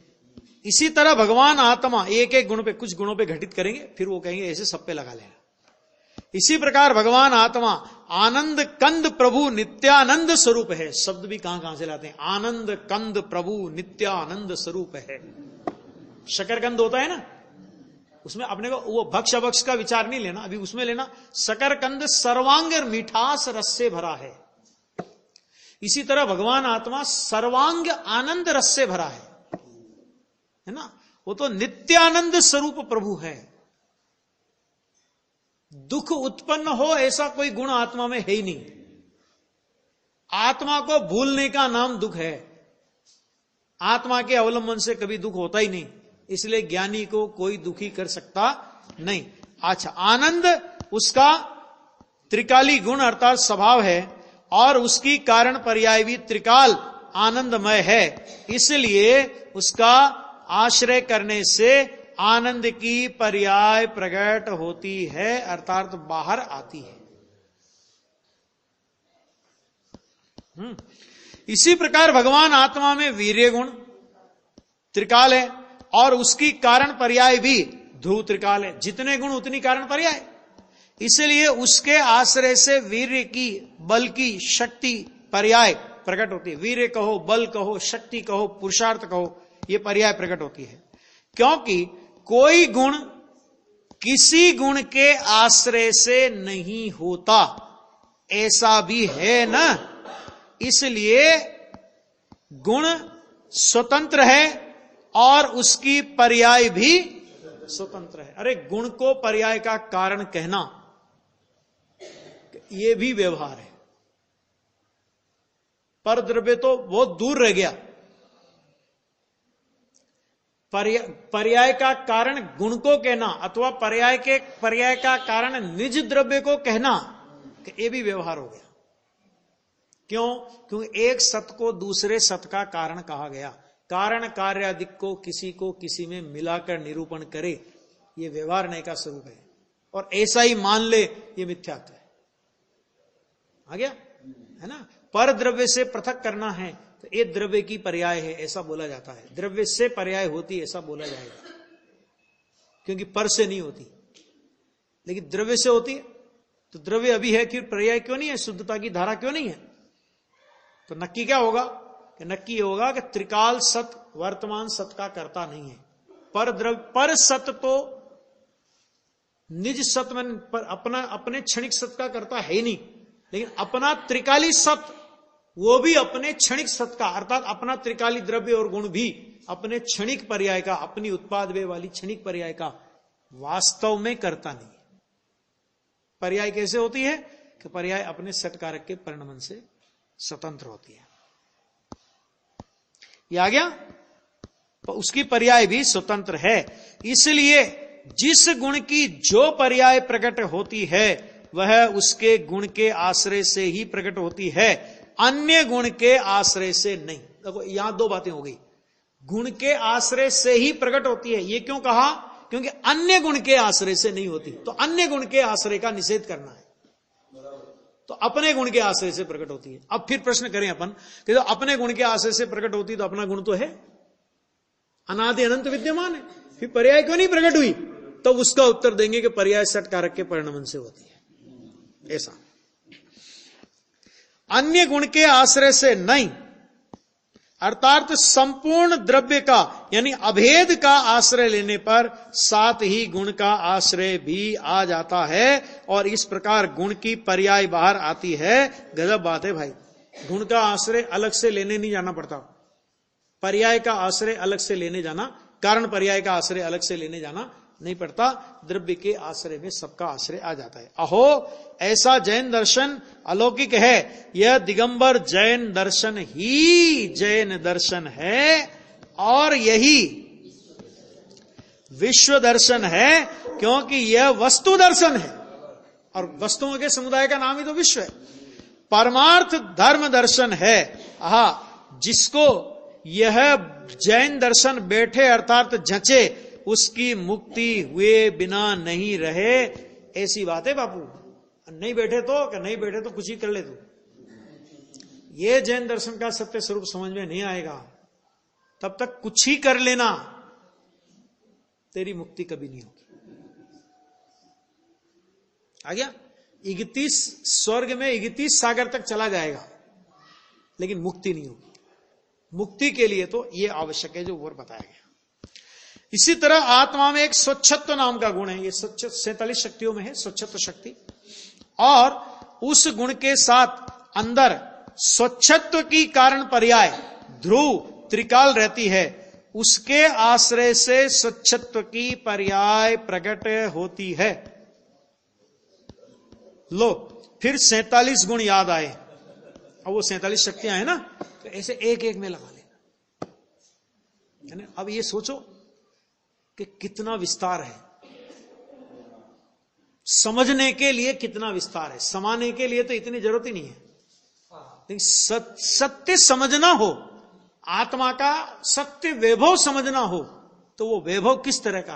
इसी तरह भगवान आत्मा एक एक गुण पे, कुछ गुणों पे घटित करेंगे, फिर वो कहेंगे ऐसे सब पे लगा लेना। इसी प्रकार भगवान आत्मा आनंद कंद प्रभु नित्यानंद स्वरूप है। शब्द भी कहां से लाते हैं, आनंद कंद प्रभु नित्यानंद स्वरूप है। शकरकंद होता है ना, उसमें अपने को वो भक्ष अभक्ष का विचार नहीं लेना, अभी उसमें लेना शकरकंद सर्वांग मिठास रस से भरा है। इसी तरह भगवान आत्मा सर्वांग आनंद रस से भरा है ना। वो तो नित्यानंद स्वरूप प्रभु है। दुख उत्पन्न हो ऐसा कोई गुण आत्मा में है ही नहीं। आत्मा को भूलने का नाम दुख है। आत्मा के अवलंबन से कभी दुख होता ही नहीं, इसलिए ज्ञानी को कोई दुखी कर सकता नहीं। अच्छा, आनंद उसका त्रिकाली गुण अर्थात स्वभाव है, और उसकी कारण पर्याय भी त्रिकाल आनंदमय है, इसलिए उसका आश्रय करने से आनंद की पर्याय प्रकट होती है अर्थात बाहर आती है। इसी प्रकार भगवान आत्मा में वीर्य गुण त्रिकाल है, और उसकी कारण पर्याय भी ध्रुव त्रिकाल है। जितने गुण उतनी कारण पर्याय, इसलिए उसके आश्रय से वीर्य की, बल की, शक्ति पर्याय प्रकट होती है। वीर्य कहो, बल कहो, शक्ति कहो, पुरुषार्थ कहो, ये पर्याय प्रकट होती है। क्योंकि कोई गुण किसी गुण के आश्रय से नहीं होता, ऐसा भी है ना। इसलिए गुण स्वतंत्र है और उसकी पर्याय भी स्वतंत्र है। अरे गुण को पर्याय का कारण कहना यह भी व्यवहार है, पर द्रव्य तो बहुत दूर रह गया। पर्याय का कारण गुण को कहना अथवा पर्याय का कारण निज द्रव्य को कहना, ये भी व्यवहार हो गया। क्यों? क्योंकि एक सत को दूसरे सत का कारण कहा गया। कारण कार्य आदि को किसी में मिलाकर निरूपण करे, ये व्यवहार नय का स्वरूप है। और ऐसा ही मान ले, ये मिथ्यात्व है। आ गया है ना। पर द्रव्य से पृथक करना है तो ये द्रव्य की पर्याय है, ऐसा बोला जाता है। द्रव्य से पर्याय होती है, ऐसा बोला जाएगा, क्योंकि पर से नहीं होती, लेकिन द्रव्य से होती है। तो द्रव्य अभी है कि पर्याय क्यों नहीं है? शुद्धता की धारा क्यों नहीं है? तो नक्की क्या होगा? कि नक्की होगा कि त्रिकाल सत वर्तमान सत का कर्ता नहीं है। पर सत तो निज सत में अपने क्षणिक सत का कर्ता है ही नहीं, लेकिन अपना त्रिकाली सत वो भी अपने क्षणिक सत का, अर्थात अपना त्रिकाली द्रव्य और गुण भी अपने क्षणिक पर्याय का, अपनी उत्पाद वे वाली क्षणिक पर्याय का वास्तव में कर्ता नहीं है। पर्याय कैसे होती है? कि पर्याय अपने सट कारक के परिणमन से स्वतंत्र होती है। ये आ गया? तो उसकी पर्याय भी स्वतंत्र है। इसलिए जिस गुण की जो पर्याय प्रकट होती है वह उसके गुण के आश्रय से ही प्रकट होती है, अन्य गुण के आश्रय से नहीं। देखो यहां दो बातें हो गई। गुण के आश्रय से ही प्रकट होती है, ये क्यों कहा? क्योंकि अन्य गुण के आश्रय से नहीं होती। तो अन्य गुण के आश्रय का निषेध करना है, तो अपने गुण के आश्रय से प्रकट होती है। अब फिर प्रश्न करें अपन कि तो अपने गुण के आश्रय से प्रकट होती तो अपना गुण तो है, अनादि अनंत विद्यमान है, फिर पर्याय क्यों नहीं प्रकट हुई? तो उसका उत्तर देंगे कि पर्याय सट कारक के परिणमन से होती है। ऐसा अन्य गुण के आश्रय से नहीं, अर्थात संपूर्ण द्रव्य का यानी अभेद का आश्रय लेने पर साथ ही गुण का आश्रय भी आ जाता है, और इस प्रकार गुण की पर्याय बाहर आती है। गजब बात है भाई। गुण का आश्रय अलग से लेने नहीं जाना पड़ता, पर्याय का आश्रय अलग से लेने जाना, कारण पर्याय का आश्रय अलग से लेने जाना नहीं पड़ता। द्रव्य के आश्रय में सबका आश्रय आ जाता है। अहो ऐसा जैन दर्शन अलौकिक है। यह दिगंबर जैन दर्शन ही जैन दर्शन है, और यही विश्व दर्शन है, क्योंकि यह वस्तु दर्शन है, और वस्तुओं के समुदाय का नाम ही तो विश्व है। परमार्थ धर्म दर्शन है। जिसको यह जैन दर्शन बैठे अर्थात जचे, उसकी मुक्ति हुए बिना नहीं रहे। ऐसी बात है बापू। नहीं बैठे तो कुछ ही कर ले तू। ये जैन दर्शन का सत्य स्वरूप समझ में नहीं आएगा तब तक कुछ ही कर लेना, तेरी मुक्ति कभी नहीं होगी। आ गया? 31 स्वर्ग में 31 सागर तक चला जाएगा, लेकिन मुक्ति नहीं होगी। मुक्ति के लिए तो ये आवश्यक है जो और बताया गया। इसी तरह आत्मा में एक स्वच्छत्व नाम का गुण है। ये 47 शक्तियों में है स्वच्छत्व शक्ति, और उस गुण के साथ अंदर स्वच्छत्व की कारण पर्याय ध्रुव त्रिकाल रहती है। उसके आश्रय से स्वच्छत्व की पर्याय प्रकट होती है। लो फिर 47 गुण याद आए। अब वो 47 शक्तियां हैं ना, तो ऐसे एक एक में लगा लेना। अब ये सोचो कि कितना विस्तार है, समझने के लिए कितना विस्तार है। समाने के लिए तो इतनी जरूरत ही नहीं है, लेकिन सत्य समझना हो, आत्मा का सत्य वैभव समझना हो, तो वो वैभव किस तरह का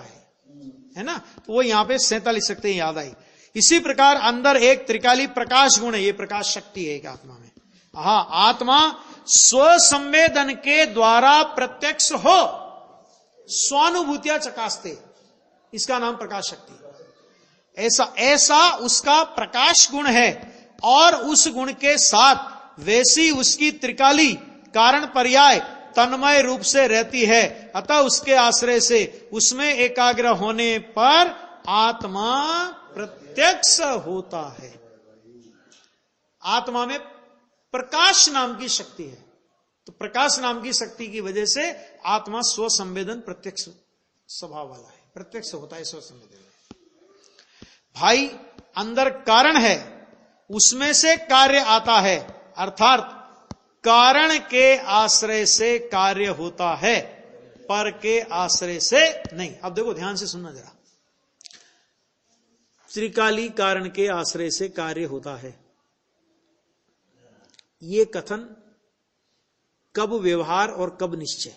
है ना। तो वो यहां पे 47 शक्ति याद आई। इसी प्रकार अंदर एक त्रिकाली प्रकाश गुण है। ये प्रकाश शक्ति है एक आत्मा में। आत्मा स्व संवेदन के द्वारा प्रत्यक्ष हो, स्वानुभूतियां चकासते, इसका नाम प्रकाश शक्ति। ऐसा उसका प्रकाश गुण है, और उस गुण के साथ वैसी उसकी त्रिकाली कारण पर्याय तन्मय रूप से रहती है। अतः उसके आश्रय से उसमें एकाग्र होने पर आत्मा प्रत्यक्ष होता है। आत्मा में प्रकाश नाम की शक्ति है, तो प्रकाश नाम की शक्ति की वजह से आत्मा स्व संवेदन प्रत्यक्ष स्वभाव वाला है, प्रत्यक्ष होता है स्व संवेदन। भाई अंदर कारण है, उसमें से कार्य आता है, अर्थात कारण के आश्रय से कार्य होता है। पर के आश्रय से नहीं। अब देखो ध्यान से सुनना जरा, त्रिकाली कारण के आश्रय से कार्य होता है, ये कथन कब व्यवहार और कब निश्चय?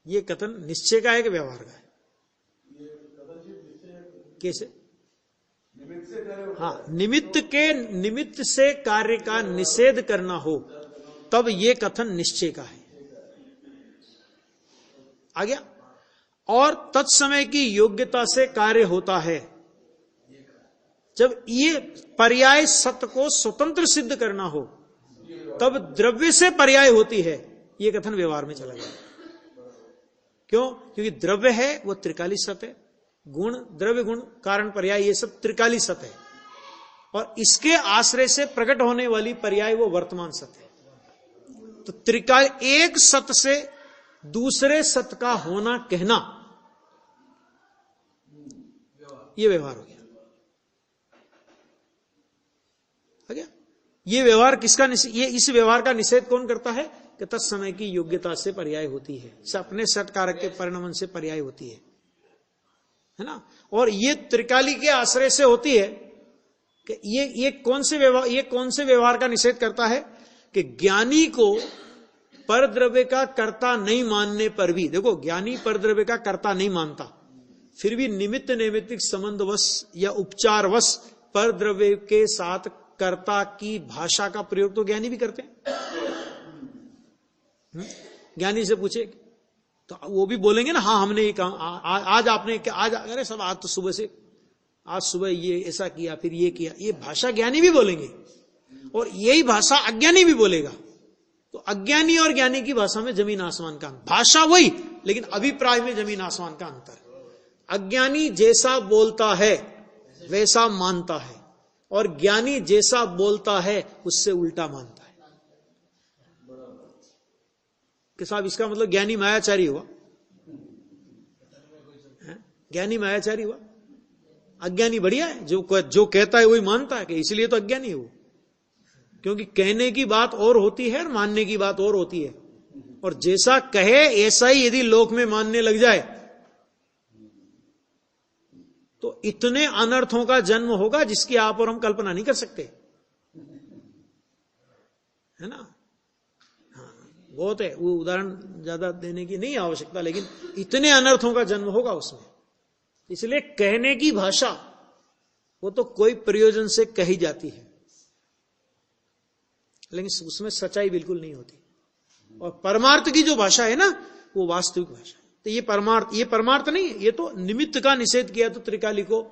ये कथन निश्चय का है कि व्यवहार का है? कैसे? हाँ, निमित्त से कार्य का निषेध करना हो तब ये कथन निश्चय का है। आ गया? और तत्समय की योग्यता से कार्य होता है, जब ये पर्याय सत्य को स्वतंत्र सिद्ध करना हो तब द्रव्य से पर्याय होती है, ये कथन व्यवहार में चला गया। क्यों? क्योंकि द्रव्य है वो त्रिकाली सत्य है, गुण, द्रव्य गुण कारण पर्याय ये सब त्रिकाली सत्य है, और इसके आश्रय से प्रकट होने वाली पर्याय वो वर्तमान सत्य है। तो त्रिकाल एक सत्य से दूसरे सत्य का होना कहना, ये व्यवहार हो गया। ये व्यवहार किसका ये इस व्यवहार का निषेध कौन करता है? कि तत्समय की योग्यता से पर्याय होती है, अपने सट कारक के परिणमन से पर्याय होती है ना। और ये त्रिकाली के आश्रय से होती है कि ये कौन से व्यवहार का निषेध करता है? कि ज्ञानी को परद्रव्य का कर्ता नहीं मानने पर भी, देखो ज्ञानी परद्रव्य का कर्ता नहीं मानता, फिर भी निमित्त नैमित्तिक संबंधवश या उपचारवश परद्रव्य के साथ कर्ता की भाषा का प्रयोग तो ज्ञानी भी करते हैं। ज्ञानी से पूछे तो वो भी बोलेंगे ना, हाँ हमने ये कहा, आज आपने आज, अरे सब आज तो आज सुबह ये ऐसा किया, फिर ये किया, ये भाषा ज्ञानी भी बोलेंगे, और यही भाषा अज्ञानी भी बोलेगा। तो अज्ञानी और ज्ञानी की भाषा में जमीन आसमान का अंतर, भाषा वही लेकिन अभिप्राय में जमीन आसमान का अंतर। अज्ञानी जैसा बोलता है वैसा मानता है, और ज्ञानी जैसा बोलता है उससे उल्टा मानता है। कि साहब इसका मतलब ज्ञानी मायाचारी हुआ, ज्ञानी मायाचारी हुआ, अज्ञानी बढ़िया है, जो कहता है वही मानता है, कि इसलिए तो अज्ञानी है वो। क्योंकि कहने की बात और होती है और मानने की बात और होती है, और जैसा कहे ऐसा ही यदि लोक में मानने लग जाए तो इतने अनर्थों का जन्म होगा जिसकी आप और हम कल्पना नहीं कर सकते, है ना। बहुत है, वो उदाहरण ज्यादा देने की नहीं आवश्यकता, लेकिन इतने अनर्थों का जन्म होगा उसमें। इसलिए कहने की भाषा वो तो कोई प्रयोजन से कही जाती है, लेकिन उसमें सच्चाई बिल्कुल नहीं होती। और परमार्थ की जो भाषा है ना, वो वास्तविक भाषा है। तो ये परमार्थ नहीं है, ये तो निमित्त का निषेध किया तो त्रिकाली को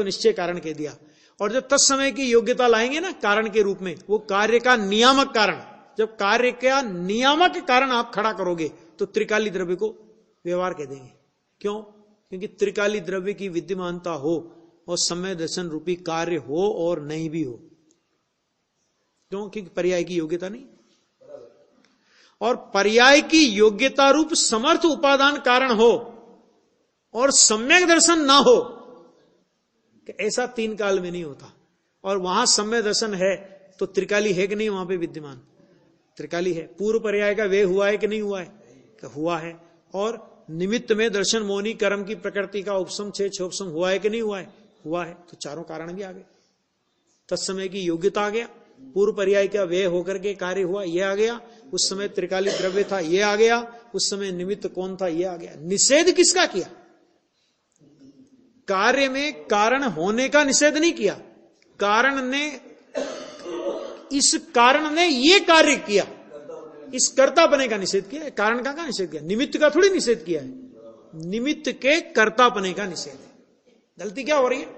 निश्चय कारण कह दिया। और जब तत्समय की योग्यता लाएंगे ना कारण के रूप में, वो कार्य का नियामक कारण, जब कार्य का नियामक कारण आप खड़ा करोगे तो त्रिकाली द्रव्य को व्यवहार कह देंगे। क्यों? क्योंकि त्रिकाली द्रव्य की विद्यमानता हो और समय दर्शन रूपी कार्य हो और नहीं भी हो। क्यों? क्योंकि पर्याय की योग्यता नहीं, और पर्याय की योग्यता रूप समर्थ उपादान कारण हो और सम्यक दर्शन ना हो, कि ऐसा तीन काल में नहीं होता। और वहां सम्यक दर्शन है तो त्रिकाली है कि नहीं वहां पे विद्यमान? त्रिकाली है। पूर्व पर्याय का वे हुआ है कि नहीं हुआ है? कि हुआ है। और निमित्त में दर्शन मोनी कर्म की प्रकृति का उपसम छोपसम हुआ है कि नहीं हुआ है? हुआ है। तो चारों कारण भी आ गए। तत्समय की योग्यता आ गया, पूर्व पर्याय का व्यय होकर के कार्य हुआ, यह आ गया। उस समय त्रिकाली द्रव्य था, यह आ गया। उस समय निमित्त कौन था, यह आ गया। निषेध किसका किया? कार्य में कारण होने का निषेध नहीं किया, इस कारण ने ये कार्य किया, इस कर्ता बने का निषेध किया है। कारण का निषेध किया, निमित्त का थोड़ी निषेध किया है। निमित्त के कर्ता बने का निषेध है। गलती क्या हो रही है?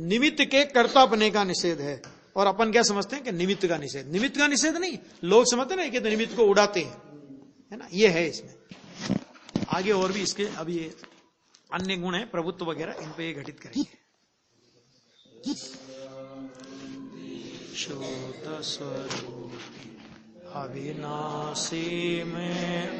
निमित्त के कर्ता बने का निषेध है, और अपन क्या समझते हैं कि निमित्त का निषेध। निमित्त का निषेध नहीं, लोग समझते ना कि निमित्त को उड़ाते हैं, है ना। ये है इसमें आगे और भी इसके अभी ये अन्य गुण है, प्रभुत्व वगैरह, इन पे ये घटित करेंगे। शुद्ध स्वरूप अविनाशी में